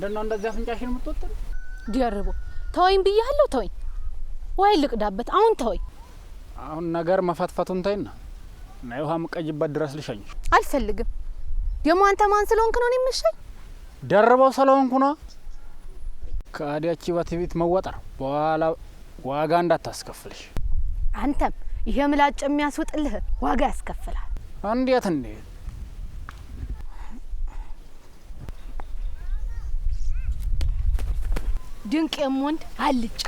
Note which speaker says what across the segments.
Speaker 1: ምንድነው እንደዚህ አፍንጫሽን የምትወጥር?
Speaker 2: ዲያርቦ ተወኝ ብያለሁ። ተወኝ ወይ ልቅዳበት። አሁን ተወኝ።
Speaker 1: አሁን ነገር መፈትፈቱን ተይና ናይ ውሃ መቀጅበት ድረስ ልሸኝሽ።
Speaker 2: አልፈልግም። ደሞ አንተ ማን ስለሆንክ ነው የምትሸኝ?
Speaker 1: ደርበው ስለሆንኩ ነው። ከአዲያቺ በትቢት መወጠር በኋላ ዋጋ እንዳታስከፍልሽ።
Speaker 2: አንተም ይሄ ምላጭ የሚያስወጥልህ ዋጋ ያስከፍላል።
Speaker 1: እንዴት
Speaker 2: ድንቅ የምወንድ አልጫ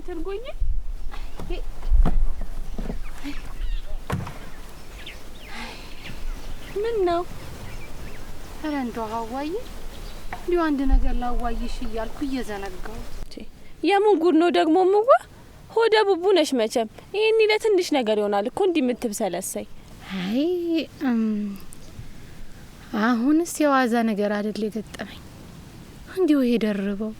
Speaker 3: ትርጎኝ ምን ነው?
Speaker 2: አረ እንደው ሀዋዬ እንዲሁ አንድ ነገር ላዋይሽ እያልኩ እየዘነጋው።
Speaker 3: የምን ጉድ ነው ደግሞ? ምዋ ሆደ ቡቡ ነሽ መቼም። ይሄን ለትንሽ ነገር ይሆናል እኮ እንዲህ የምትብሰለሰይ።
Speaker 2: አይ አሁንስ የዋዛ ነገር አይደል የገጠመኝ። እንዲሁ የደረበው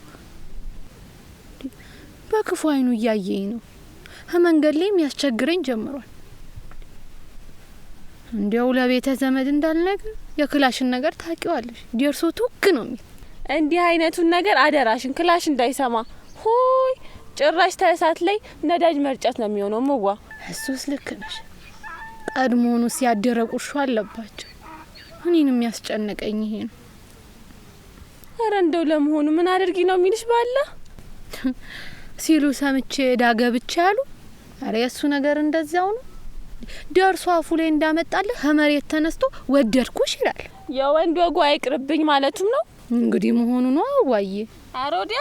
Speaker 2: በክፉ አይኑ እያየኝ ነው። መንገድ ላይ የሚያስቸግረኝ ጀምሯል። እንዲያው ለቤተ ዘመድ እንዳልነግር የክላሽን ነገር ታቂዋለሽ። ደርሶ ቱክ ነው የሚል።
Speaker 3: እንዲህ አይነቱን ነገር አደራሽን ክላሽ እንዳይሰማ። ሆይ ጭራሽ ተሳት ላይ ነዳጅ መርጨት ነው የሚሆነው። ምዋ
Speaker 2: እሱስ ልክ ነሽ። ቀድሞኑ ሲያደረቁሽ አለባቸው። እኔንም የሚያስጨንቀኝ ይሄ ነው።
Speaker 3: አረ እንደው ለመሆኑ ምን አድርጊ ነው የሚልሽ ባላ
Speaker 2: ሲሉ ሰምቼ ዳገብቻ ያሉ። አረ የሱ ነገር እንደዛው ነው። ደርሶ አፉ ላይ እንዳመጣልህ ከመሬት ተነስቶ ወደድኩሽ ይላል።
Speaker 3: የወንድ ወጉ አይቅርብኝ ማለቱም ነው
Speaker 2: እንግዲህ መሆኑ ነው። አዋዬ
Speaker 3: አሮዲያ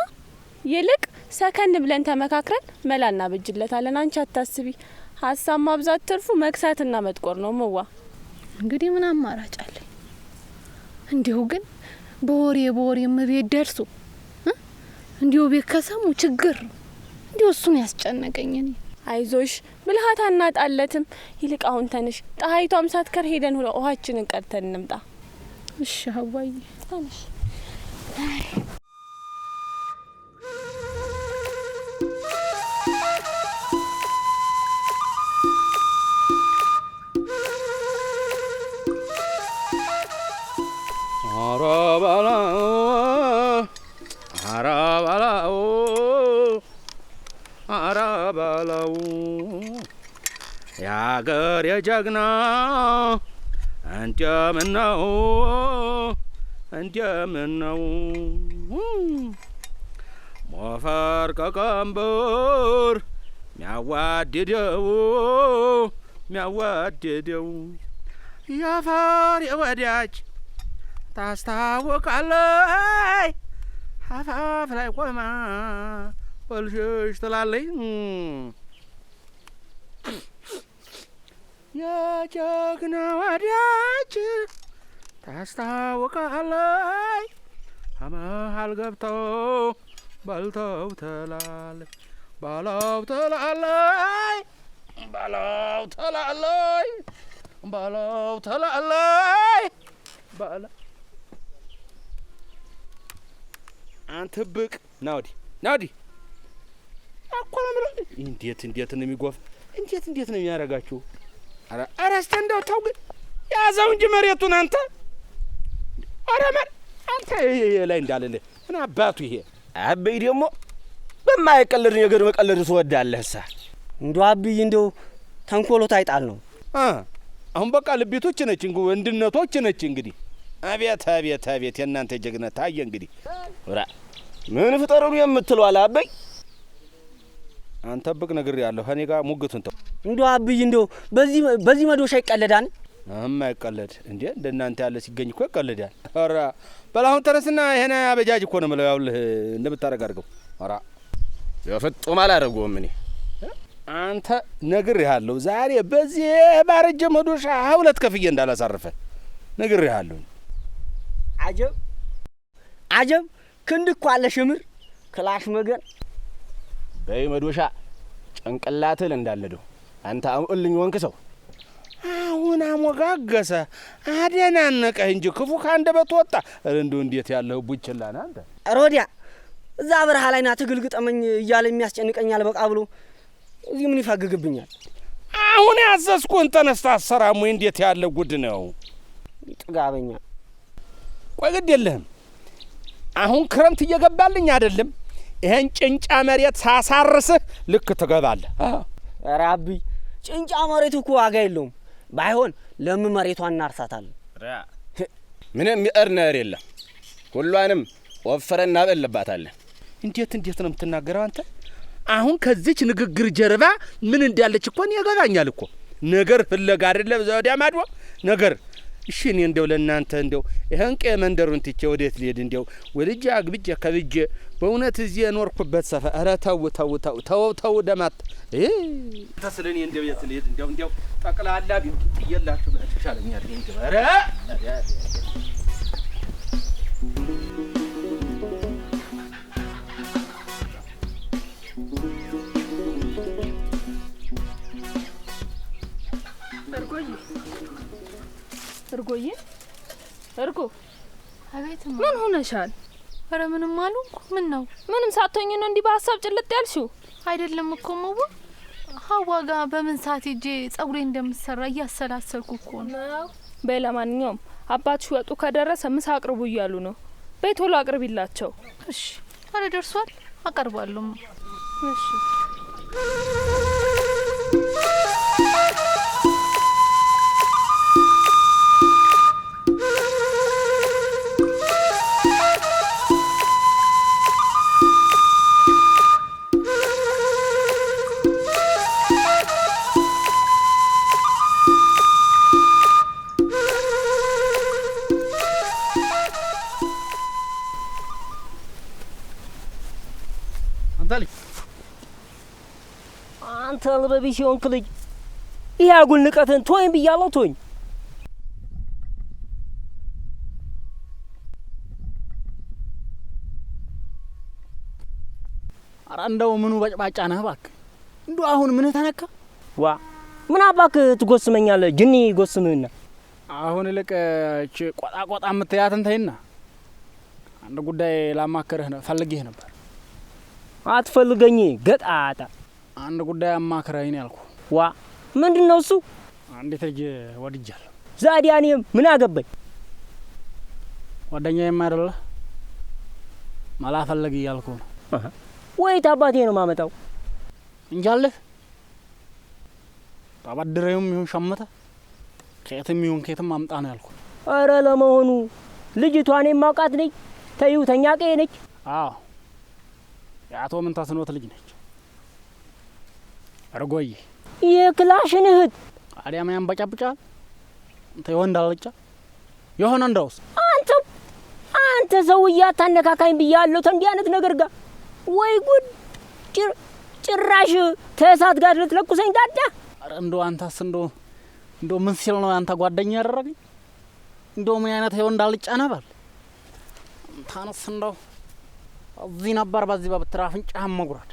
Speaker 3: ይልቅ ሰከን ብለን ተመካክረን መላና በጅለታለን። አንቺ አታስቢ። ሀሳብ ማብዛት ትርፉ መክሳትና መጥቆር ነው። ምዋ
Speaker 2: እንግዲህ ምን አማራጭ አለኝ? እንዲሁ ግን በወሬ መቤት ደርሶ እንዲሁ ቤት ከሰሙ ችግር ነው። እንዲሁ እሱን ያስጨነቀኝ እኔ።
Speaker 3: አይዞሽ ብልሃት አናጣለትም። ይልቅ አሁን ተንሽ ጣሃይቷም ሳትከር ሄደን ውሃችንን ቀድተን እንምጣ።
Speaker 2: እሺ ሀዋዬ
Speaker 3: ተንሽ።
Speaker 1: አራባላው ያገር የጀግና እንደምነው ሞፈር ከቀንበር ሚያዋድደው ያፈር የወዳጅ ታስታውቃለይ አፋፍ ላይ ቆማ ወልሽሽ ትላለይ የጀግና ወዳጅ ታስታውቃለይ አመሃል ገብቶ ባልተው ተላለይ ባላው ተላለይ ባላው ተላለይ ባላው ተላለይ ባላ አንተ ብቅ ናውዲ አቆላምራ እንዴት ነው የሚጎፍ እንዴት ነው የሚያረጋችሁ? አረ አስተንደው ተው ግን ያዘው እንጂ መሬቱን አንተ አንተ ላይ እንዳለለ እና አባቱ ይሄ
Speaker 4: አበይ ደግሞ በማይቀለድ ነገር መቀለድ ትወዳለህሳ። እንደው አብይ እንደው ተንኮሎት አይጣል ነው።
Speaker 1: አሁን በቃ ልቤቶች ነች ወንድነቶች ነች እንግዲህ። አቤት የእናንተ ጀግነት ታየ እንግዲህ።
Speaker 4: ምን ፍጠሩ የምትለው አለ አበይ።
Speaker 1: አንተ ብቅ ነገር ያለው እኔ ጋር ሙግቱን ተው።
Speaker 4: እንደው አብይ እንደው በዚህ መዶሻ ይቀለዳል?
Speaker 1: አይቀለድ እንዴ? እንደናንተ ያለ ሲገኝ እኮ ይቀለዳል። ኧረ በላሁን ተነስና ይሄን አበጃጅ እኮ ነው የምለው። ያውልህ እንደምታረግ አድርገው። ኧረ
Speaker 4: በፍጹም አላደርገውም እኔ።
Speaker 1: አንተ ነግሬሃለሁ ዛሬ በዚህ ባረጀ መዶሻ ሁለት ከፍዬ እንዳላሳርፈ ነግሬሃለሁ።
Speaker 4: አጀብ ክንድ እኮ አለ ሽምር ክላሽ መገን
Speaker 1: በይ መዶሻ ጭንቅላትል እንዳለደው አንተ አውልኝ ወንክ ሰው አሁን አሞጋገሰ አደናነቀህ እንጂ ክፉ ካንደበት ወጣ። እንደው እንዴት ያለው ቡችላና አንተ
Speaker 4: ሮዲያ እዛ በረሃ ላይ ና ትግል ግጠመኝ እያለ የሚያስጨንቀኛል በቃ ብሎ እዚህ ምን ይፋግግብኛል?
Speaker 1: አሁን ያዘዝኩን ተነስታ አሰራሙ እንዴት ያለ ጉድ ነው።
Speaker 4: ጥጋበኛ
Speaker 1: ቆይ ግድ የለህም። አሁን ክረምት እየገባልኝ አይደለም? ይሄን ጭንጫ መሬት ሳሳርስህ ልክ ትገባለህ።
Speaker 4: ኧረ አብይ ጭንጫ መሬት እኮ ዋጋ የለውም። ባይሆን ለም መሬቷን እናርሳታለን።
Speaker 1: ምንም የእርነር የለም። ሁሏንም ወፈረን እናበልባታለን። እንዴት ነው የምትናገረው አንተ? አሁን ከዚች ንግግር ጀርባ ምን እንዳለች እኮ ነው ያገባኛል እኮ ነገር ፍለጋ አይደለም ዘወዲያ ማድሮ ነገር። እሺ እኔ እንደው ለእናንተ እንደው ይሄን መንደሩን ትቼ ወዴት ልሄድ? እንደው ወልጄ አግብቼ ከብጄ በእውነት እዚህ የኖርኩበት ሰፈር። ኧረ ተው ደማት ተስለኔ እንደው የት ልሄድ? እንደው ጠቅላላ ቢንቱ ጥየላችሁ ብለህ ተሻለኛል። ኧረ
Speaker 3: እርጎ
Speaker 2: አቤት
Speaker 3: ምን ሆነሻል?
Speaker 2: ኧረ ምንም አልሆንኩ። ምን ነው?
Speaker 3: ምንም ሳትሆኝ ነው እንዲህ በሀሳብ ጭልጥ ያልሽው?
Speaker 2: አይደለም እኮ መዋ ሀዋ ጋር በምን ሰዓት ሄጄ ጸጉሬ እንደምሰራ እያሰላሰልኩ እኮ ነው።
Speaker 3: በይ ለማንኛውም አባትሽ ወጡ ከደረሰ ምሳ አቅርቡ እያሉ ነው። በይ ቶሎ አቅርቢላቸው።
Speaker 2: እሺ። ኧረ ደርሷል፣ አቀርባለሁ።
Speaker 3: እሺ።
Speaker 4: አንተ ለበቢሽ ሆንክ ልጅ ይሄ አጉል ንቀትን ቶኝ ብያለሁ ቶኝ።
Speaker 1: ኧረ እንደው ምኑ በጭባጫ ነህ እባክህ። እንደው አሁን ምን ተነካ?
Speaker 4: ዋ ምን አባክህ ትጎስመኛለህ? ጅኒ ጎስምህና
Speaker 1: አሁን ልቅ እቺ ቆጣ የምትያትን ተይና አንድ ጉዳይ ላማከርህ ነው ፈልጌህ ነበር።
Speaker 4: አትፈልገኝ ገጣጣ።
Speaker 1: አንድ ጉዳይ አማክረኝ ያልኩ።
Speaker 4: ዋ ምንድነው እሱ?
Speaker 1: አንዲት ልጅ ወድጃለሁ።
Speaker 4: ዛዲያ እኔም ምን አገባኝ?
Speaker 1: ጓደኛዬም አይደለ መላ ፈለግ እያልኩ ነው።
Speaker 4: ወይት አባቴ ነው ማመጣው
Speaker 1: እንጃለህ። ታባድረውም ይሁን ሸመተ ከየትም አምጣ ነው ያልኩ።
Speaker 4: ኧረ ለመሆኑ ልጅቷን የማውቃት ነኝ? ተይው ተኛቄ ነች?
Speaker 1: አዎ የአቶ ምንታስኖት ልጅ ነች። እርጎዬ
Speaker 4: የክላሽን እህት።
Speaker 1: አዲያ ማን በጫብጫል እንተ ይወንድ አልጫ የሆነ እንደውስ
Speaker 4: አንተ ሰውዬ አታነካካኝ ብያለሁ ተንዲ አይነት ነገር ጋር። ወይ ጉድ! ጭራሽ ተሳት ጋር ልትለቁሰኝ ዳዳ።
Speaker 1: አረ እንደው አንተስ እንደው ምን ሲል ነው አንተ ጓደኛ ያደረገኝ? እንደው ምን አይነት የወንድ አልጫ ነበር? ታነስ እንደው
Speaker 5: እዚህ ነበር በዚህ በብትር አፍንጫህን መጉረድ።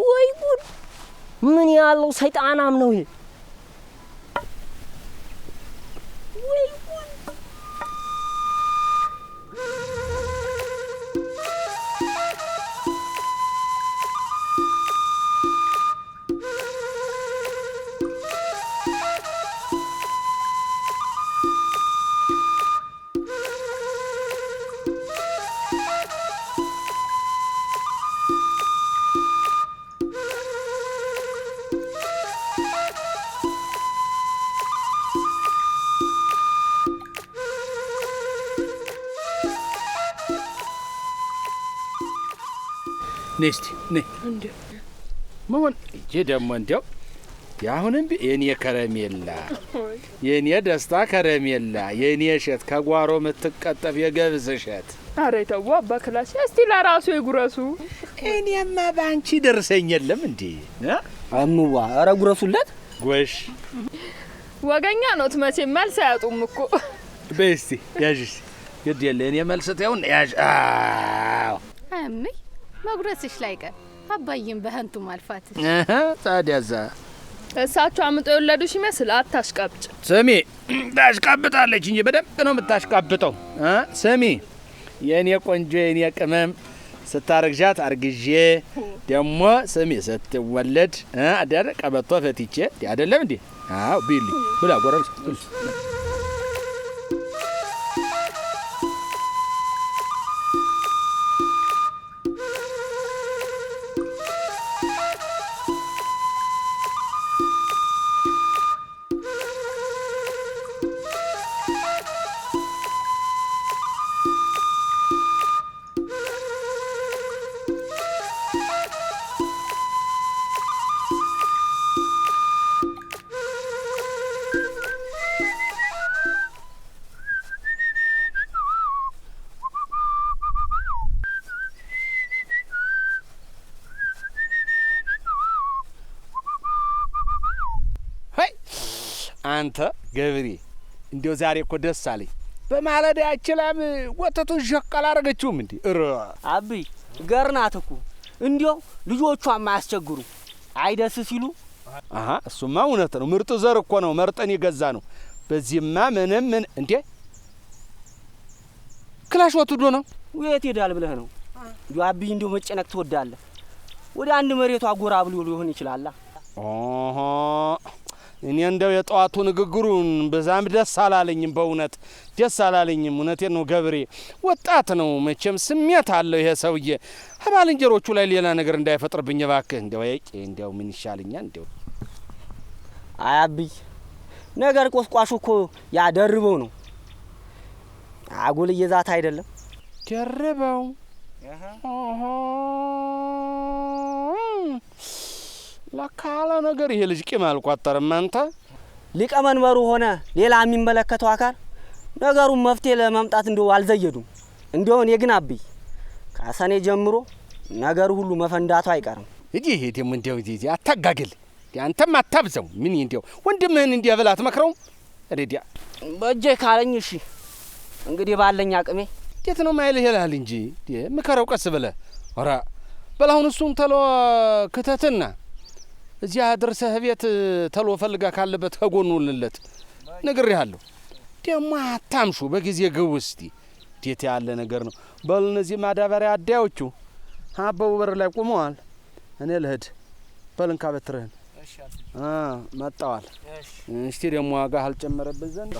Speaker 4: ወይ ጉድ! ምን ያለው ሰይጣናም ነው ይሄ! ወይ ጉድ!
Speaker 1: ነስቲ ነይ እንዴ ምን ይደም እንዴው ያሁንም የኔ ከረሜላ የኔ ደስታ ከረሜላ የኔ እሸት ከጓሮ ምትቀጠፍ የገብስ እሸት
Speaker 6: አረ ተው አባ ክላስ እስቲ ለራሱ ይጉረሱ
Speaker 1: እኔማ ባንቺ ደርሰኝ የለም እንዴ
Speaker 4: አምዋ አረ ጉረሱለት
Speaker 1: ጎሽ
Speaker 6: ወገኛ ነው ትመቼ መልስ አያጡም እኮ
Speaker 1: በስቲ ያጅሽ ግድ እኔ መልስ ተውን ያጅ
Speaker 2: አምይ መጉረስሽ ላይቀር አባዬን በህንቱ ማልፋት
Speaker 1: ታዲያዛ
Speaker 6: እሳቸው አምጦ የወለዱሽ ይመስል አታሽቃብጭ።
Speaker 1: ስሚ ታሽቃብጣለች እንጂ በደንብ ነው የምታሽቃብጠው። ስሚ የኔ ቆንጆ የኔ ቅመም ስታረግዣት አርግዤ ደግሞ ስሚ ስትወለድ አደረ ቀበቶ ፈትቼ አይደለም እንዴ? አዎ ቢሊ ብላ ጎረምስ አንተ ገብሪ እንዴው ዛሬ እኮ ደስ አለኝ። በማለዳ ያችላም ወተቱን ሸቀል አረገችውም እንዴ?
Speaker 4: አብይ ገርናት እኮ እንዴው ልጆቿን ማያስቸግሩ አይደስ ሲሉ
Speaker 1: እሱማ እውነት ነው። ምርጥ ዘር እኮ ነው መርጠን የገዛ ነው። በዚህማ ምንም ምን እንዴ ክላሽ ወጥዶ ነው
Speaker 4: ወይት ሄዳል ብለህ ነው? እንዴው አብይ እንዴው መጨነቅ ትወዳለህ? ወደ አንድ መሬቷ ጎራ ብሎ ሊሆን ይችላል። እኔ እንደው የጠዋቱ ንግግሩን በዛም ደስ አላለኝም። በእውነት ደስ አላለኝም። እውነቴን ነው ገብሬ። ወጣት ነው መቼም ስሜት አለው ይሄ ሰውዬ። ባልንጀሮቹ ላይ ሌላ ነገር እንዳይፈጥርብኝ እባክህ። እንደው እንደው ምን ይሻለኛል? እንደው አያብይ ነገር ቆስቋሹ እኮ ያደርበው ነው። አጉል እየዛት አይደለም
Speaker 1: ደርበው ለካለ ነገር ይሄ ልጅ ቂም አልቋጠረም። አንተ
Speaker 4: ሊቀመንበሩ ሆነ ሌላ የሚመለከተው አካል ነገሩን መፍትሄ ለማምጣት እንደው አልዘየዱም። እንደው እኔ ግን አብይ ከሰኔ ጀምሮ ነገሩ ሁሉ መፈንዳቱ አይቀርም።
Speaker 1: እጂ ሄደም እንደው እጂ አታጋግል። አንተም አታብዘው። ምን እንደው ወንድምህን እንዲያበላት መክረው ረዲያ
Speaker 4: በእጄ ካለኝ እሺ እንግዲህ ባለኝ አቅሜ
Speaker 1: እንዴት ነው ማይልህ ይላል እንጂ ምከረው ቀስ ብለህ ኧረ በላሁን እሱን ተሎ ከተትና እዚያ ድርሰህ ቤት ተሎ ፈልጋ ካለበት ከጎኑልለት ነግሬሃለሁ። ደሞ አታምሹ በጊዜ ግቡ እስቲ። እንዴት ያለ ነገር ነው? በል እነዚህ ማዳበሪያ አዳዮቹ አበቡ በር ላይ ቆመዋል። እኔ ልሂድ። በልንካ በትረህን መጣዋል። እስቲ ደግሞ ዋጋ አልጨመረብን ዘንድ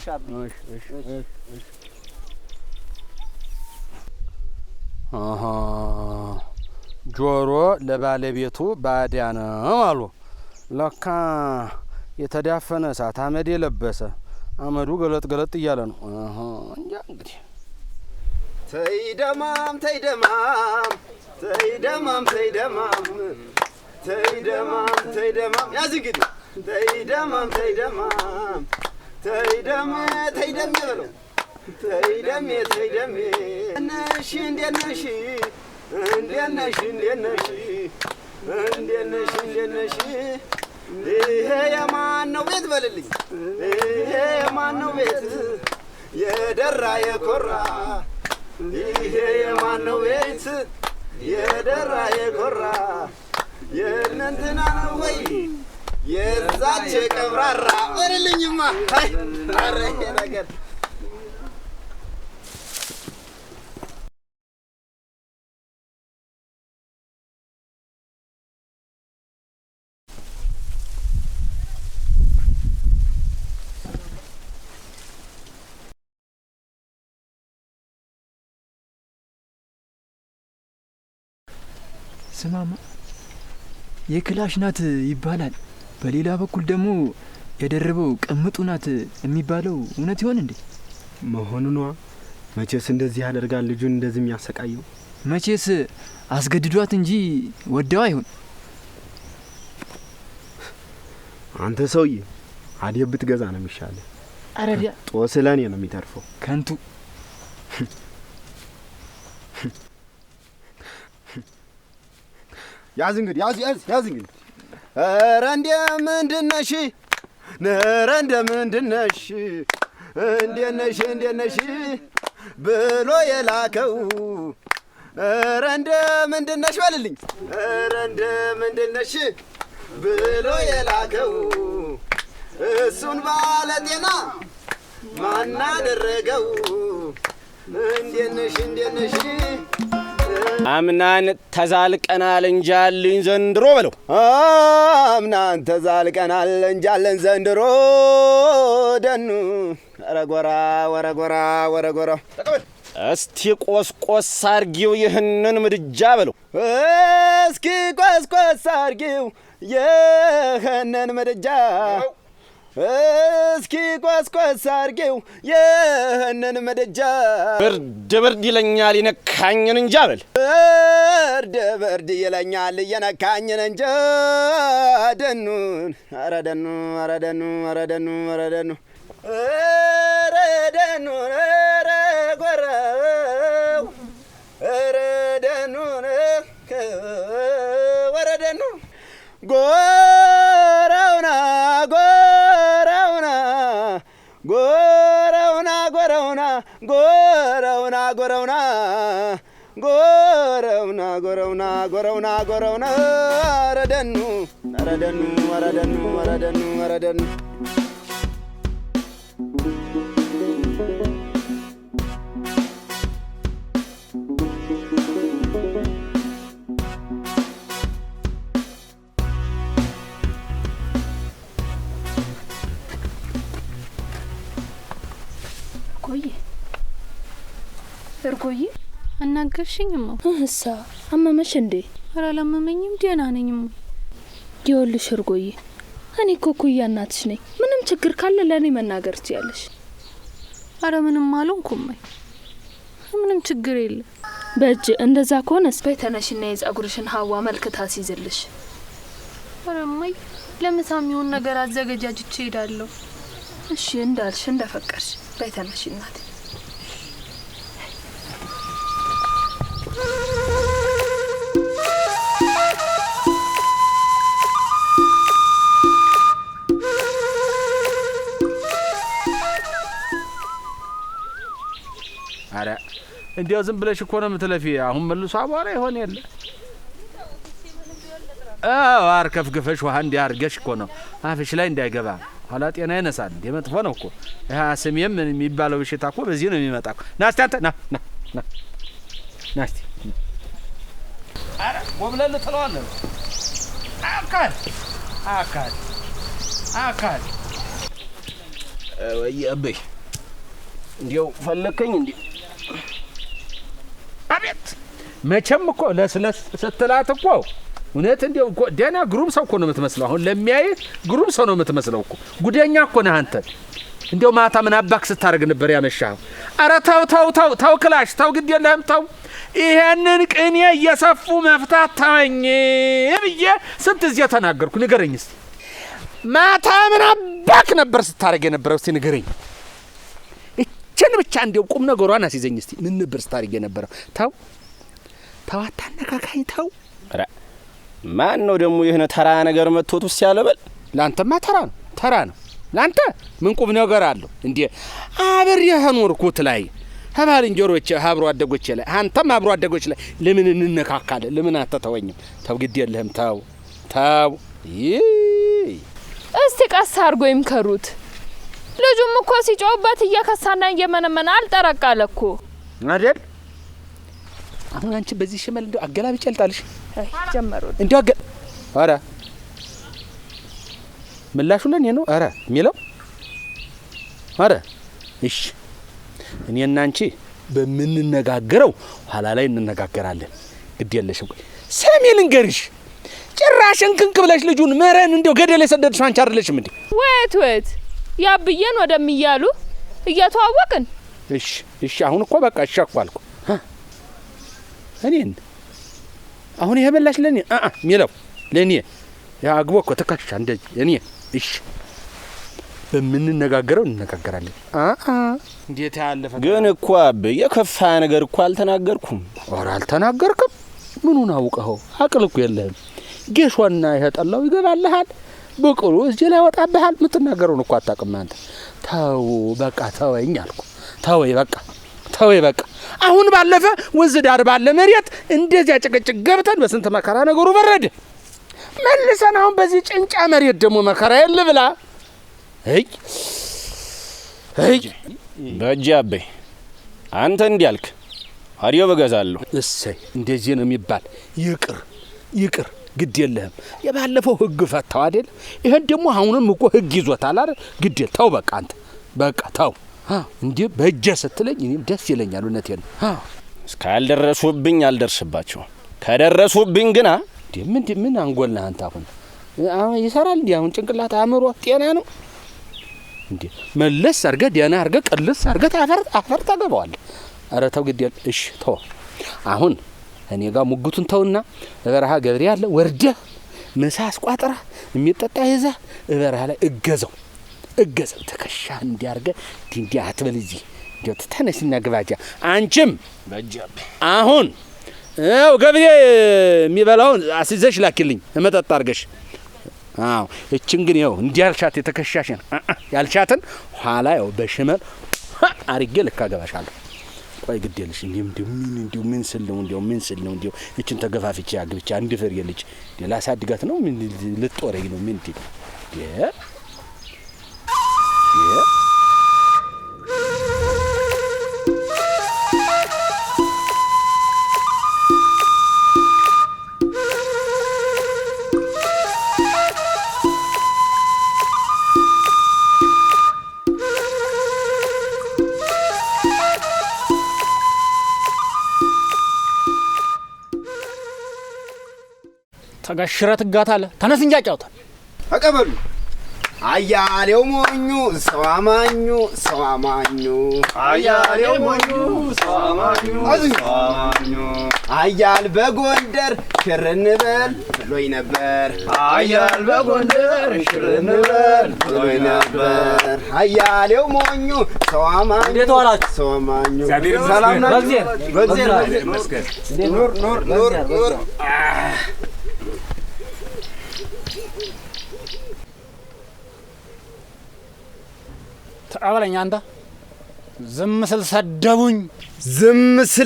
Speaker 1: ጆሮ ለባለቤቱ ባዳ ነው አሉ። ለካ የተዳፈነ እሳት አመድ የለበሰ አመዱ ገለጥ ገለጥ እያለ ነው። እንጃ እንግዲህ
Speaker 7: ተይደማም ተይደማም ተይደማም ተይደማም ተይደማም ተይደማም ያዝ እንግዲህ ተይደማም ተይደማም ተይደም ተይደም ይበለው ተይደም ተይደም ነሽ እንደነሽ እንደነሽ እንደነሽ እንደነሽ እንደነሽ ይሄ የማን ነው ቤት በልልኝ ይሄ የማን ነው ቤት የደራ የኮራ ይሄ የማን ነው ቤት የደራ የኮራ የእነንትና ነው ወይ የዛች ቀብራራ በልልኝማ አይ ኧረ ይሄ ነገር
Speaker 8: ስማማ የክላሽ ናት ይባላል። በሌላ በኩል ደግሞ የደረበው ቅምጡ ናት የሚባለው እውነት ይሆን እንዴ?
Speaker 9: መሆኑ ነዋ። መቼስ እንደዚህ ያደርጋል ልጁን እንደዚህ የሚያሰቃየው?
Speaker 8: መቼስ አስገድዷት እንጂ ወደው አይሆን።
Speaker 9: አንተ ሰውዬ አዲያ ብትገዛ ነው የሚሻለው።
Speaker 8: አረዲያ
Speaker 9: ጦስ ለኔ ነው የሚተርፈው።
Speaker 8: ከንቱ
Speaker 7: ያዝ እንግዲህ ያዝ እንግዲህ ኧረ እንደምንድን ነሽ ኧረ እንደምንድን ነሽ እንዴት ነሽ ብሎ የላከው ኧረ እንደምንድን ነሽ በልልኝ ኧረ እንደምንድን ነሽ ብሎ የላከው እሱን ባለጤና ማን አደረገው እንዴት ነሽ
Speaker 1: አምናን ተዛልቀናል እንጃልኝ ዘንድሮ በለው
Speaker 7: አምናን ተዛልቀናል እንጃለን ዘንድሮ ደኑ ወረጎራ ተቀበል
Speaker 1: እስቲ ቆስቆስ አርጊው ይህንን ምድጃ በለው
Speaker 7: እስኪ ቆስቆስ አርጊው ይህንን ምድጃ እስኪ ቆስቆስ አርጊው ይህንን ምድጃ
Speaker 1: ብርድ ይለኛል ይነካኝን እንጃ በል
Speaker 7: ብርድ ይለኛል የነካኝን እንጃ ደኑን ኧረ ደኑ ኧረ ጎራው ኧረ ደኑን ወረደኑ ጎረውና ረደኑ
Speaker 2: እርጎዬ አናገርሽኝማ?
Speaker 3: እሳ አመመሽ እንዴ?
Speaker 2: ኧረ አላመመኝም፣ ደህና ነኝማ።
Speaker 3: ይኸውልሽ እርጎዬ፣ እኔ እኮ እኩያ እናትሽ ነኝ። ምንም ችግር ካለ ለእኔ መናገር ትችያለሽ።
Speaker 2: ኧረ ምንም አልሆንኩም፣ ምንም ችግር የለም።
Speaker 3: በእጅ እንደዛ ከሆነስ በይ ተነሽና የጸጉርሽን ሀዋ መልክ ታስይዝልሽ።
Speaker 2: ኧረ እማዬ፣ ለምሳ የሚሆን ነገር አዘገጃጅቼ እሄዳለሁ።
Speaker 3: እሺ እንዳልሽ እንደፈቀድሽ። በይ ተነሽ እናቴ።
Speaker 4: አረ እንዲያው ዝም ብለሽ እኮ ነው የምትለፊ። አሁን መልሶ አቧራ ይሆን የለ? አዎ አርከፍክፈሽ ውሃ እንዲያርገሽ እኮ ነው አፍሽ ላይ እንዳይገባ። ኋላ ጤና ይነሳል። እንደ መጥፎ ነው እኮ ይሄ ስሜም የሚባለው በሽታ እኮ በዚህ ነው የሚመጣው። ና እስቲ አንተ ና እስቲ። አረ ወብለል ትለዋለህ። አካል
Speaker 1: ወይ አበይ እንዲያው ፈለከኝ እንዴ?
Speaker 4: አቤት መቼም እኮ ለስለስ ስትላት እኮ እውነት እንዲያው እኮ ደህና ግሩም ሰው እኮ ነው የምትመስለው። አሁን ለሚያይ ግሩም ሰው ነው የምትመስለው እኮ። ጉደኛ እኮ ነህ አንተ። እንዲያው ማታ ምን አባክ ስታደርግ ነበር ያመሻው? አረ ተው ክላሽ ተው፣ ግድ የለህም ተው። ይሄንን ቅኔ እየሰፉ መፍታት ተወኝ ብዬ ስንት ጊዜ ተናገርኩ። ንገረኝ እስቲ ማታ ምን አባክ ነበር ስታደርግ የነበረው? እስቲ ንገረኝ። እችን ብቻ እንዲያው ቁም ነገሯን አስይዘኝ እስቲ። ምን ነበር ስታደርግ የነበረው? ተው አታነካካኝ ተው።
Speaker 1: ኧረ ማን ነው ደግሞ ይህን ተራ ነገር መጥቶት ውስጥ ያለበል?
Speaker 4: ላንተማ ተራ ነው ላንተ ምን ቁም ነገር አለው እንዴ? አብሬህ ኖርኩት ላይ ባልንጀሮቼ አብሮ አደጎቼ ላይ አንተም አብሮ አደጎች ላይ ለምን እንነካካለን? ለምን አትተወኝም? ተው ግድ የለህም ተው
Speaker 6: እስቲ ቀስ አድርጎ ይምከሩት። ልጁም እኮ ሲጮህበት እየከሳና እየመነመነ አልጠረቃለ እኮ
Speaker 4: አይደል? አሁን አንቺ በዚህ ሽመል እንደው አገላብጭ ልጣልሽ
Speaker 6: ጀመሩት
Speaker 4: እንደው ኧረ ምላሹ ለኔ ነው ኧረ የሚለው ኧረ እሺ እኔና አንቺ በምንነጋገረው ኋላ ላይ እንነጋገራለን። ግድ የለሽም። ሰሚ ልንገርሽ ጭራሽን ክንክ ብለሽ ልጁን መረን እንደው ገደል የሰደድሽው አንቺ አይደለሽም እንዴ?
Speaker 6: ወት ያብየን ወደሚያሉ እየተዋወቅን
Speaker 4: እሺ አሁን እኮ በቃ እሻኳልኩ እኔን አሁን ይሄ በላሽ ለኔ ሚለው ለኔ ያ አግቦ እኮ ተካሽ እንደዚህ እኔ እሺ በምንነጋገረው እንነጋገራለን። እንዴት ያለፈ
Speaker 1: ግን እኮ አብ የከፋ ነገር እኮ አልተናገርኩም።
Speaker 4: ኧረ አልተናገርክም። ምኑን አውቀኸው? አቅል እኮ የለህም። ጌሾና ይሄ ጠላው ይገባልሃል፣ በቅሎ እዚህ ላይ ወጣብሃል። የምትናገረውን እኮ አታውቅም አንተ። ተው በቃ ተወኝ አልኩ። ተወይ በቃ አሁን ባለፈ ወንዝ ዳር ባለ መሬት እንደዚያ ጭቅጭቅ ገብተን በስንት መከራ ነገሩ በረደ። መልሰን አሁን በዚህ ጭንጫ መሬት ደግሞ መከራ የለ ብላ እይ
Speaker 1: በእጅ አበይ አንተ እንዲያልክ አዲዮ በገዛለሁ።
Speaker 4: እሰይ እንደዚህ ነው የሚባል። ይቅር ግድ የለህም። የባለፈው ህግ ፈታው አይደል? ይሄን ደግሞ አሁንም እኮ ህግ ይዞታል አይደል? ግድ ተው በቃ አንተ በቃ ተው። እንዴ በእጄ ስትለኝ እኔም ደስ ይለኛል። እውነቴን ነው።
Speaker 1: እስካልደረሱብኝ አልደርስባቸውም። ከደረሱብኝ ግና
Speaker 4: ምን አንጎልህ አንተ? አሁን ይሰራል እንዴ? አሁን ጭንቅላት አእምሮ ጤና ነው እንዴ? መለስ አርገ ዲያና አርገ ቀልስ አርገ አፈር ታገባዋለህ። ኧረ ተው ግድ የለ። እሺ ተው። አሁን እኔ ጋር ሙግቱን ተውና በረሃ ገብሬ ያለ ወርደህ ምሳ አስቋጥራ የሚጠጣ ይዘህ በረሃ ላይ እገዘው ተከሻ እንዲያርገ እንዲህ አትበል። እዚህ እንዴ ተነስና ግባጃ። አንቺም
Speaker 1: በጃብ
Speaker 4: አሁን ገብሬ የሚበላውን አስይዘሽ ላኪልኝ መጠጣ አርገሽ። እችን ግን ይኸው እንዲያልሻት የተከሻሽን ያልሻትን ኋላ ይኸው በሽመል አርጌ ልካ ገባሻለሁ። ቆይ ግድ የለሽ። እንዲሁ ምን ስል ነው እችን ተገፋፍቼ አግብቻ አንድ ፍሬ ልጅ ላሳድጋት ነው? ምን ልጦረኝ ነው? ምን ትል
Speaker 5: ተጋሽረት ጋታለ ተነስ እንጂ አጫውታል።
Speaker 7: ተቀበሉ። አያሌው ሞኙ ሰው አማኙ አያሌው ሞኙ ሰው አማኙ አያል በጎንደር ሽር እንበል ብሎኝ ነበር። አያል በጎንደር ሽር እንበል ብሎኝ ነበር። አያሌው ሞኙ ሰው አማኙ
Speaker 5: እንዴት ዋላችሁ?
Speaker 7: ሰው አማኙ
Speaker 5: ሰላም ነው?
Speaker 7: በእግዚአብሔር ይመስገን። ኑር
Speaker 5: ተቀበለኝ። አንተ ዝም ስል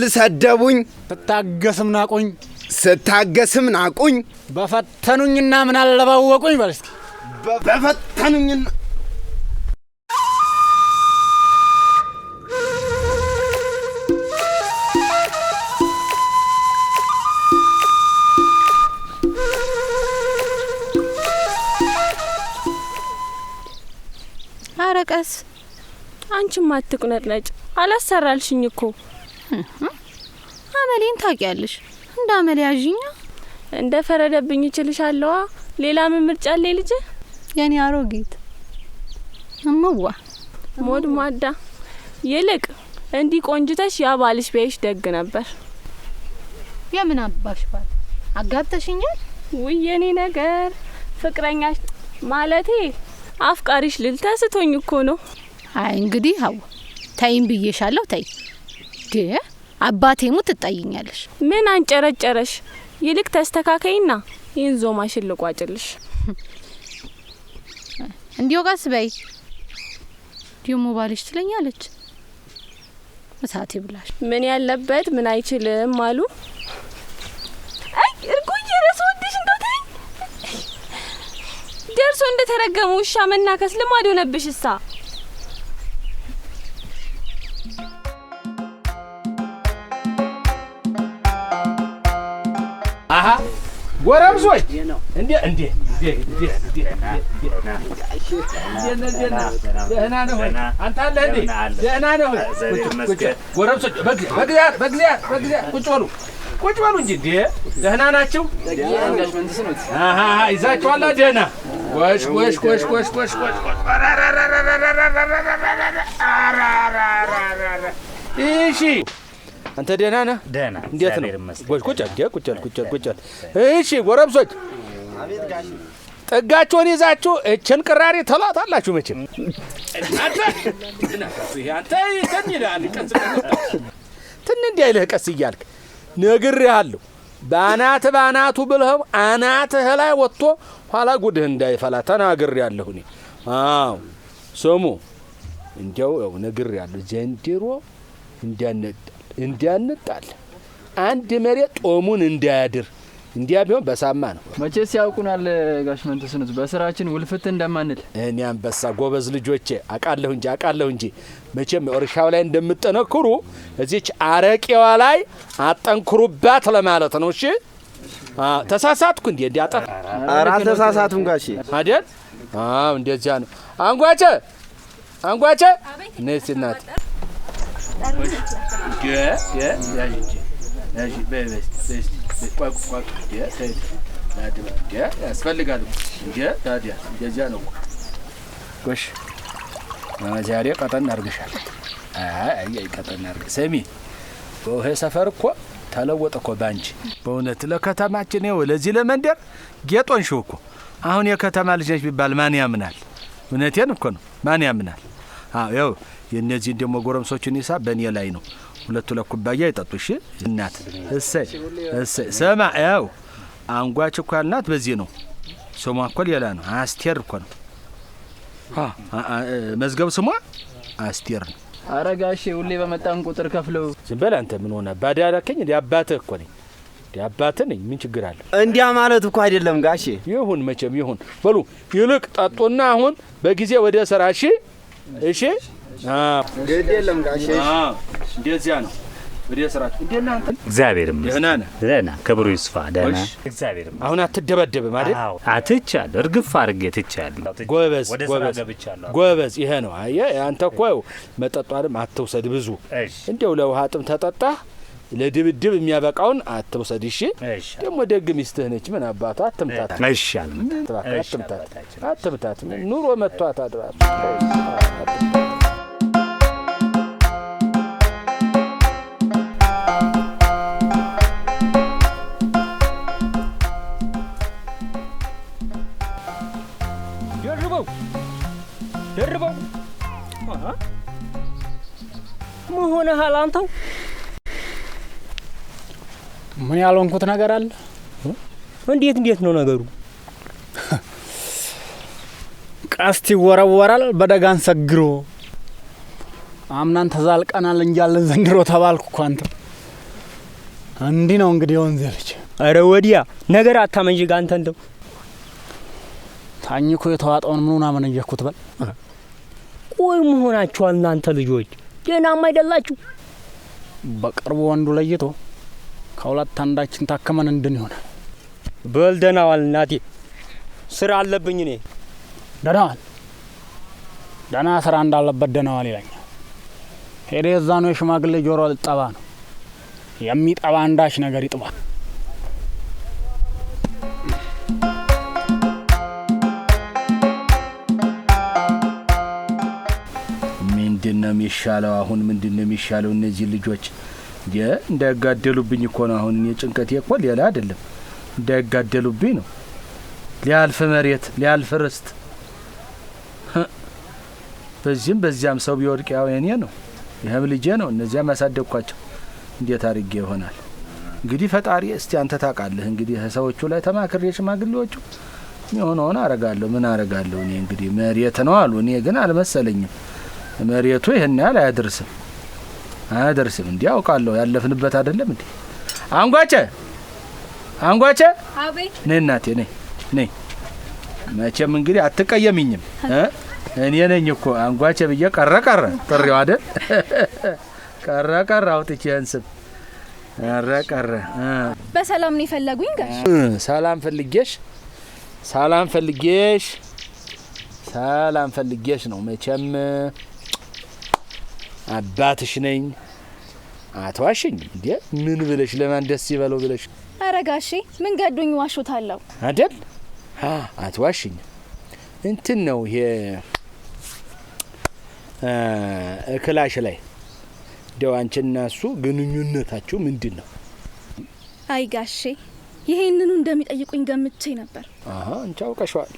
Speaker 5: ሰደቡኝ፣ ስታገስም ናቁኝ፣ በፈተኑኝና ምን አለባወቁኝ። በል እስኪ
Speaker 7: በፈተኑኝና
Speaker 3: አረቀስ አንቺም አትቁነጥነጭ። አላሰራልሽኝ እኮ
Speaker 2: አመሌን ታውቂያለሽ። እንደ አመሌ ያዥኛ
Speaker 3: እንደ ፈረደብኝ እችልሻለሁ። ሌላ ምን ምርጫ አለ ልጅ?
Speaker 2: የኔ አሮጊት እምዋ
Speaker 3: ሞድ ሟዳ። ይልቅ እንዲህ ቆንጅተሽ ያ ባልሽ ቢያይሽ ደግ ነበር።
Speaker 2: የምን አባሽ ባል አጋብተሽኛል?
Speaker 3: ውይ የኔ ነገር ፍቅረኛሽ ማለቴ አፍቃሪሽ ልል ተስቶኝ እኮ ነው።
Speaker 2: አይ እንግዲህ አው ታይም ብዬሻለሁ። ታይ አባቴ ሙት ትጣይኛለሽ።
Speaker 3: ምን አንጨረጨረሽ? ይልቅ ተስተካከይና ይህን ዞማሽን ልቋጭልሽ።
Speaker 2: እንዲሁ ቀስ በይ ደግሞ ባልሽ ትለኛለች። እሳት ይብላሽ።
Speaker 3: ምን ያለበት ምን አይችልም አሉ። አይ እርጉዬ ረሱ ወድሽ እንደተይ ደርሶ እንደተረገሙ ውሻ መናከስ ልማድ ሆነብሽሳ።
Speaker 4: አሃ ጎረምሶች እንዴ ደህና ነህ ወይ? አንተ አለህ እንዴ? ደህና ነህ ወይ? ጎረምሶች በግዛት ቁጭ በሉ እንጂ እንዴ ደህና ናችሁ? አሃ ይዛችኋል ደህና ጎሽ እሺ አንተ ደህና ነህ?
Speaker 10: ደህና
Speaker 4: እንዴት ነው? ቁጭ እሺ ጎረምሶች ጥጋችሁን ይዛችሁ እችን ቅራሪ ተላታላችሁ መቼም አንተ ትን እንዲያይልህ ቀስ እያልክ ነግሬሃለሁ። በአናቱ ብለኸው አናትህ ላይ ወጥቶ ኋላ ጉድህ እንዳይፈላ ተናግሬያለሁ እኔ። አዎ ስሙ እንዲያው ነግሬያለሁ። ዘንድሮ እንዲያነጣል አንድ መሬት ጦሙን እንዳያድር እንዲያ ቢሆን በሳማ ነው።
Speaker 8: መቼስ ያውቁናል ጋሽ መንተስኑት በስራችን ውልፍት እንደማንል።
Speaker 4: እኔ አንበሳ ጎበዝ ልጆቼ አቃለሁ እንጂ መቼም እርሻው ላይ እንደምጠነክሩ እዚች አረቄዋ ላይ አጠንክሩባት ለማለት ነው። እሺ ተሳሳትኩ እንዴ? እንዲያጠፋ
Speaker 7: ኧረ አልተሳሳቱም ጋሼ
Speaker 4: አይደል? አዎ እንደዚያ ነው። አንጓቸ ነስ እናት ያስፈልጋል እንጂ ታዲያ እንደዚያ ነው። ጎሽ ዛሬ ቀጠን አድርገሻል። አይ ቀጠን አድርገ ስሚ፣ ይሄ ሰፈር እኮ ተለወጠ እኮ ባንቺ። በእውነት ለከተማችን ይኸው ለዚህ ለመንደር ጌጦንሽው እኮ። አሁን የከተማ ልጅ ነሽ ቢባል ማን ያምናል? እውነቴን እኮ ነው፣ ማን ያምናል? አዎ ይኸው የእነዚህን ደግሞ ጎረምሶችን ሂሳብ በእኔ ላይ ነው። ሁለቱ ለኩባያ ይጠጡ። እሺ እናት እሰይ ሰማ ያው አንጓች እኮ ያልናት በዚህ ነው። ስሟ እኮ ሌላ ነው። አስቴር እኮ ነው። መዝገብ ስሟ አስቴር ነው።
Speaker 8: ኧረ ጋሼ ሁሌ በመጣን ቁጥር ከፍለው።
Speaker 4: ዝም በል አንተ። ምን ሆነ ባዳ ያላከኝ እንደ አባትህ እኮ ነኝ። እንደ አባትህ ነኝ። ምን ችግር አለ?
Speaker 7: እንዲያ ማለት እኮ አይደለም ጋሼ።
Speaker 4: ይሁን መቼም ይሁን። በሉ ይልቅ ጠጡና አሁን በጊዜ ወደ ስራ። እሺ
Speaker 7: ግድ የለም ጋሼ።
Speaker 4: እንደዚያ ነው። ወደ ስራችሁ እንደናንተ
Speaker 10: እግዚአብሔር ይመስገን ደህና ክብሩ ይስፋ ደህና
Speaker 4: እግዚአብሔር ይመስገን። አሁን አትደበደብም አይደል?
Speaker 10: አዎ አትቻለሁ። እርግፍ አድርጌ ትቻለሁ።
Speaker 4: ጎበዝ ይሄ ነው። አየህ አንተ እኮ መጠጧንም አትውሰድ ብዙ። እንደው ለውሃ ጥም ተጠጣህ ለድብድብ የሚያበቃውን አትውሰድ። እሺ ደግሞ ደግ ሚስትህ ነች። ምን አባቷ አትምታት።
Speaker 10: እሺ
Speaker 4: አትምታት። ኑሮ መጥቷት አድራ
Speaker 11: ደርበው ምን ሆነሃል አንተው?
Speaker 5: ምን ያልሆንኩት ነገር አለ?
Speaker 11: እንዴት ነው ነገሩ?
Speaker 5: ቀስት ይወረወራል በደጋን ሰግሮ። አምናን ተዛልቀናል እንጃለን ዘንድሮ ተባልኩ እኮ አንተ። እንዲህ ነው እንግዲህ ወንዝ ልጅ።
Speaker 11: አረ ወዲያ ነገር አታመንጅ አንተ። እንደው
Speaker 5: ታኝኮ የተዋጣውን ምኑን አመነጀኩት በል።
Speaker 11: ቆይ መሆናችሁ እናንተ ልጆች ደህናም አይደላችሁ?
Speaker 5: በቅርቡ ወንዱ ለይቶ ከሁለት አንዳችን ታከመን እንድን ይሆናል።
Speaker 11: በል ደህና ዋል እናቴ፣ ስራ አለብኝ እኔ።
Speaker 5: ደህና ዋል። ደህና ስራ እንዳለበት ደህና ዋል ይለኛል። ሄደ እዛ ነው የሽማግሌ ጆሮ ልጠባ ነው የሚጠባ አንዳች ነገር ይጥባ።
Speaker 4: ምንድነው የሚሻለው? አሁን ምንድነው የሚሻለው? እነዚህ ልጆች እንዳይጋደሉብኝ እኮ ነው። አሁን እኔ ጭንቀቴ እኮ ሌላ አይደለም፣ እንዳይጋደሉብኝ ነው። ሊያልፍ መሬት ሊያልፍ ርስት፣ በዚህም በዚያም ሰው ቢወድቅ ያው የኔ ነው፣ ይህም ልጄ ነው። እነዚያም ያሳደግኳቸው እንዴት አድርጌ ይሆናል? እንግዲህ ፈጣሪ እስቲ አንተ ታውቃለህ። እንግዲህ ሰዎቹ ላይ ተማክሬ ሽማግሌዎቹ የሆነውን አረጋለሁ። ምን አረጋለሁ እኔ እንግዲህ መሬት ነው አሉ። እኔ ግን አልመሰለኝም መሬቱ ይሄን ያህል አያደርስም እንዴ አውቃለሁ። ያለፍንበት አይደለም እንዴ? አንጓቸ
Speaker 3: አቤት።
Speaker 4: ነይ እናቴ ነይ። መቼም እንግዲህ አትቀየሚኝም እኔ ነኝ እኮ አንጓቸ ብዬ ቀረ ጥሪው አይደል? ቀረ አውጥቼ እንስብ ቀረ።
Speaker 3: በሰላም ነው የፈለጉኝ ጋሽ?
Speaker 4: ሰላም ፈልጌሽ ነው። መቼም አባትሽ ነኝ። አትዋሽኝ እንዴ? ምን ብለሽ ለማን ደስ ይበለው ብለሽ?
Speaker 3: ኧረ ጋሼ ምን ገዶኝ ዋሾታለሁ
Speaker 4: አይደል? አትዋሽኝ። እንትን ነው ይሄ ክላሽ ላይ እንደው አንቺና እሱ ግንኙነታችሁ ምንድን ነው?
Speaker 3: አይ ጋሼ ይሄንኑ እንደሚጠይቁኝ ገምቼ ነበር።
Speaker 4: አንቺ አውቀሽዋል።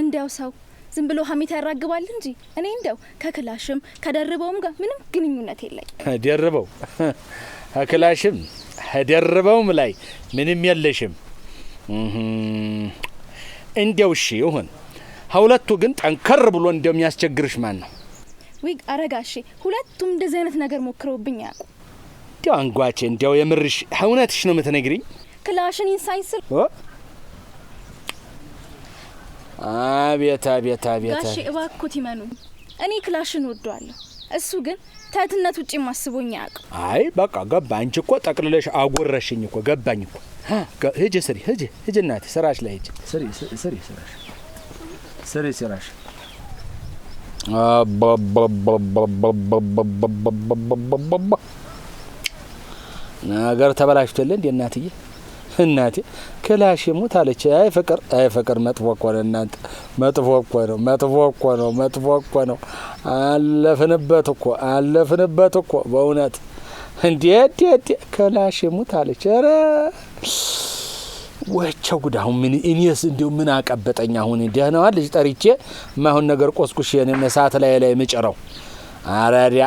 Speaker 3: እንዲያው ሰው ዝም ብሎ ሀሜት ያራግባል እንጂ እኔ እንደው ከክላሽም ከደርበውም ጋር ምንም ግንኙነት የለኝ።
Speaker 4: ደርበው ከክላሽም ከደርበውም ላይ ምንም የለሽም። እንዲያው እሺ ይሁን። ሁለቱ ግን ጠንከር ብሎ እንደሚያስቸግርሽ ማን ነው?
Speaker 3: ወይ አረጋሼ ሁለቱም እንደዚህ አይነት ነገር ሞክረውብኝ ያውቁ።
Speaker 4: እንዲያው አንጓቼ እንዲያው የምርሽ እውነትሽ ነው የምትነግሪኝ?
Speaker 3: ክላሽን ኢንሳይንስ
Speaker 4: አቤት
Speaker 3: ጋሼ እባክዎት ይመኑኝ። እኔ ክላሽን ወደዋለሁ፣ እሱ ግን ተትነት ውጪ ማስቦኝ ያውቁ።
Speaker 4: አይ በቃ ገባ። አንቺ እኮ ጠቅልለሽ አጎረሽኝ እኮ ገባኝ እኮ። ሂጂ ስሪ፣ ሂጂ እናቴ ስራሽ ላይ ሂጂ። ስሪ ስራሽ። ነገር ተበላሽቶልኝ እንደ እናቴ ክላሽ ሙት አለች። አይ ፍቅር መጥፎ እኮ ነው እናንተ፣ መጥፎ እኮ ነው። አለፍንበት እኮ በእውነት እንዴ ክላሽ ሙት አለች። ኧረ ወቸው ጉድ! አሁን ምን እኔስ እንደው ምን አቀበጠኝ? አሁን ደህናዋ ልጅ ጠርቼ ማሁን ነገር ቆስቁሽ የኔ ሰዓት ላይ ምጭረው። አራዲያ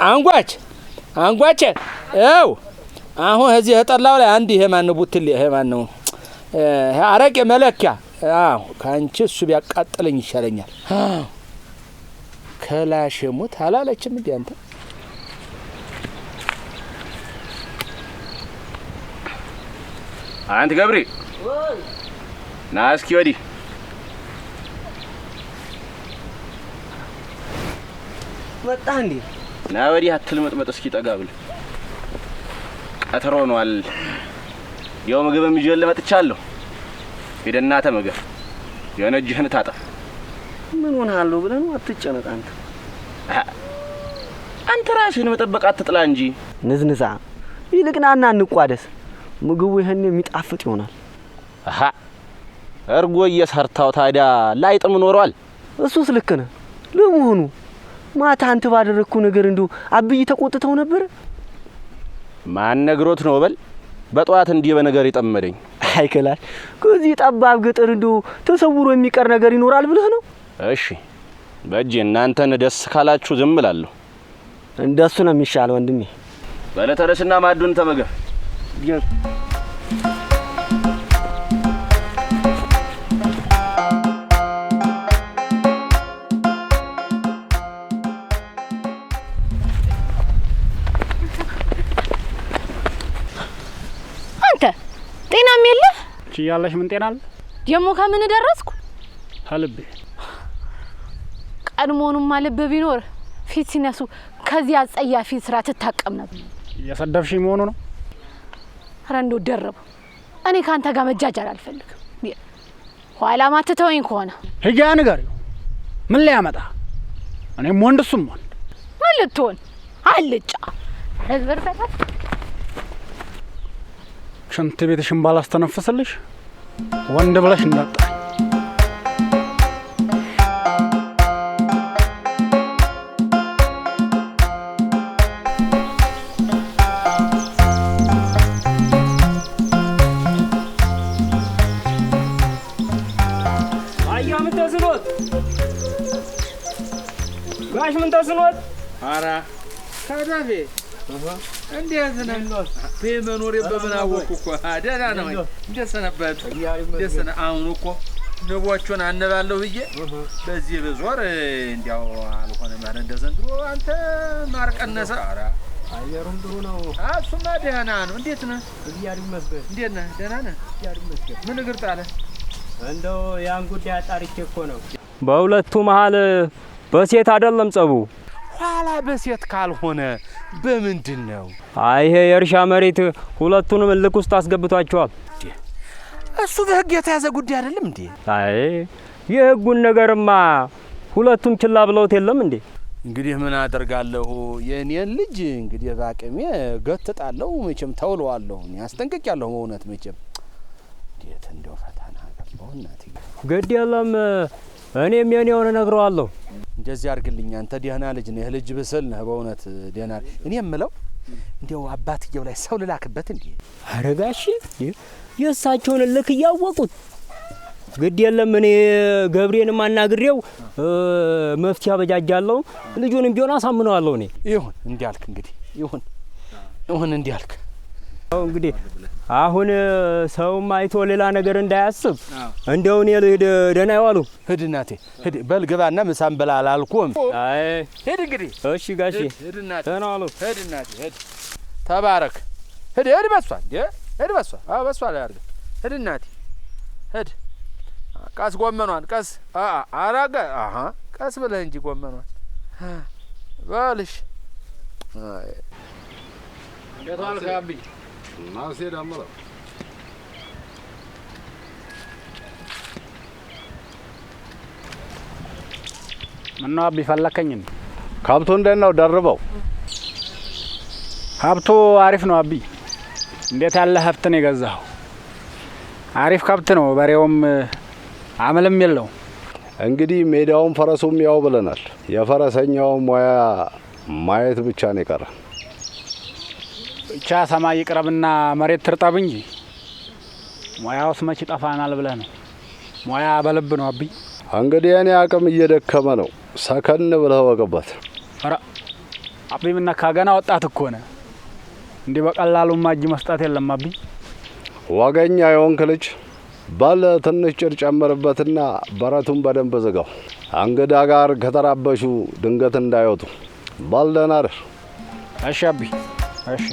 Speaker 4: አንጓች አሁን እዚህ ተጠላው ላይ አንድ ይሄ ማን ነው ቡትል? ይሄ ማን ነው አረቄ መለኪያ? ካንቺ እሱ ቢያቃጥለኝ ይሻለኛል። ክላሽ ሙት አላለችም እንዴ አንተ?
Speaker 1: አንተ ገብሬ ና እስኪ ወዲህ።
Speaker 11: መጣ እንዴ?
Speaker 1: ና ወዲህ አትልመጥመጥ እስኪ ጠጋ ብለህ። ቀጠሮ ሆኗል። ያው ምግብም ይዤልህ መጥቻለሁ። ሄደና ተመገብ። የሆነ እጅህን ታጠብ።
Speaker 11: ምን ሆነሃለሁ ብለህ ነው? አትጨነቅ አንተ።
Speaker 1: አንተ ራስህን መጠበቅ አትጥላ እንጂ
Speaker 11: ንዝንዛ። ይልቅናና እንቋደስ። ምግቡ ይሄን የሚጣፍጥ ይሆናል።
Speaker 1: እርጎ እየሰርታው ታዲያ ላይጥም ኖሯል።
Speaker 11: እሱስ ልክ ነህ። ለመሆኑ ማታ አንተ ባደረግኩ ነገር እንደው አብይ ተቆጥተው ነበር?
Speaker 1: ማን ነግሮት ነው በል? በጧት እንዲህ በነገር ይጠመደኝ።
Speaker 11: አይ ክላሽ ከዚህ ጠባብ ገጠር እንደው ተሰውሮ የሚቀር ነገር ይኖራል ብለህ ነው?
Speaker 1: እሺ በእጄ እናንተን ደስ ካላችሁ ዝም እላለሁ።
Speaker 11: እንደሱ ነው የሚሻለው ወንድሜ።
Speaker 1: በለተረስና ማዱን ተመገብ።
Speaker 2: አንተ ጤናም የለህ?
Speaker 5: ችያለሽ? ምን ጤና አለ
Speaker 2: ደሞ? ከምን ደረስኩ?
Speaker 5: ከልቤ
Speaker 2: ቀድሞውኑማ ልብ ቢኖር ፊት ሲነሱ ከዚህ አጸያፊ ስራ ትታቀም ነበር።
Speaker 5: እየሰደብሽኝ መሆኑ ነው?
Speaker 2: ኧረ እንደው ደረቡ። እኔ ካንተ ጋር መጃጃል አልፈልግም። ኋላ ማትተወኝ ከሆነ
Speaker 5: ሂጂ ንገሪው። ምን ሊያመጣ? እኔም ወንድ እሱም ወንድ።
Speaker 2: ምን ልትሆን አልጫ ረዝበርበታ
Speaker 5: ሽንት ቤትሽን ባላስተነፍስልሽ ወንድ ብለሽ እንዳጣ።
Speaker 11: ጋሽ ምን ተስኖት?
Speaker 4: ኧረ ከደፌ እንዴት ነህ? በመኖሬ በምን አወቅኩ እኮ። ደህና ነው። እንዴት ሰነበት? እንዴት ሰነ? አሁን እኮ ንቦቹን አነባለሁ ብዬ በዚህ በዞር እንዲያው አልሆነ ማለት እንደ ዘንድሮ አንተ ማር ቀነሰ። ኧረ
Speaker 11: አየሩም ጥሩ ነው።
Speaker 4: እሱማ ደህና ነው። እንዴት ነህ?
Speaker 11: እግዚአብሔር ይመስገን።
Speaker 4: እንዴት ነህ? ደህና ነህ?
Speaker 11: እግዚአብሔር ይመስገን።
Speaker 4: ምን እግር ጣለ?
Speaker 11: እንደው ያን ጉዳይ አጣርቼ እኮ ነው።
Speaker 12: በሁለቱ መሀል በሴት አይደለም ጸቡ።
Speaker 4: ኋላ በሴት ካልሆነ በምንድን ነው?
Speaker 12: አይ ይሄ የእርሻ መሬት ሁለቱንም እልክ ውስጥ አስገብቷቸዋል።
Speaker 4: እሱ በህግ የተያዘ ጉዳይ አይደለም እንዴ?
Speaker 12: አይ የህጉን ነገርማ ሁለቱም ችላ ብለውት የለም እንዴ?
Speaker 4: እንግዲህ ምን አደርጋለሁ? የኔን ልጅ እንግዲህ ባቅሜ ገትጣለሁ። መቼም ተውለዋለሁ። እኔ አስጠንቅቄያለሁ። በእውነት መቼም እንዴት እንደው ፈተና ገባው እናቴ።
Speaker 12: ግድ የለም እኔም የኔውን እነግረዋለሁ።
Speaker 4: እንደዚህ አድርግልኝ። አንተ ደህና ልጅ ነህ፣ ልጅ ብስል ነህ። በእውነት ደህና። እኔ የምለው እንዲያው አባትየው ላይ ሰው ልላክበት እንዴ?
Speaker 12: ኧረ ጋሼ የእሳቸውን እልክ እያወቁት ግድ የለም እኔ ገብሬንም አናግሬው መፍትሄ አበጃጃለሁ። ልጁንም ቢሆን አሳምነዋለሁ። እኔ
Speaker 4: ይሁን እንዲያልክ እንግዲህ ይሁን እንዲያልክ።
Speaker 12: እንግዲህ አሁን ሰውም አይቶ ሌላ ነገር እንዳያስብ እንደው እኔ ልሂድ። ደህና ይዋሉ።
Speaker 4: ሂድ እናቴ ሂድ። በል ግባና ምሳም በላ አላልኩም?
Speaker 12: አይ
Speaker 4: ሂድ እንግዲህ።
Speaker 12: እሺ ጋሼ
Speaker 4: ሂድ እናቴ።
Speaker 12: ደህና ዋሉ።
Speaker 4: ሂድ እናቴ ሂድ። ተባረክ። ሂድ በሷ እንዴ ሂድ በሷ። አዎ በሷ ላይ አድርግ። ሂድ እናቴ ሂድ። ቀስ ጎመኗን ቀስ አራገ ቀስ ብለህ እንጂ ጎመኗን በልሽ። አይ እንዴት ዋልክ አብይ?
Speaker 13: ማውሴ ዳምራ
Speaker 5: ምነው አቢ ፈለከኝ?
Speaker 13: ከብቱ እንዴት ነው ደርበው?
Speaker 5: ሀብቱ አሪፍ ነው አቢ። እንዴት ያለ ሀብት ነው የገዛኸው? አሪፍ ከብት ነው። በሬውም አመልም የለው።
Speaker 13: እንግዲህ ሜዳውም ፈረሱም ያው ብለናል። የፈረሰኛው ሙያ ማየት ብቻ ነው የቀረ።
Speaker 5: ብቻ ሰማይ ይቅረብና መሬት ትርጠብ እንጂ ሙያውስ መች ይጠፋናል ብለህ ነው? ሙያ በልብ ነው አቢ።
Speaker 13: እንግዲህ እኔ አቅም እየደከመ ነው። ሰከን ብለህ ወቅበት።
Speaker 5: ኧረ አቢ ምነካ? ገና ወጣት እኮ ነህ። እንዲህ በቀላሉማ እጅ መስጠት የለም አቢ።
Speaker 13: ወገኛ የሆንክ ልጅ ባለ ትንሽ ጭር ጨምርበትና በረቱን በደንብ ዝጋው። እንግዳ ጋር ከተራበሹ ድንገት እንዳይወጡ። ባል ደህና እደር።
Speaker 5: እሺ አቢ እሺ።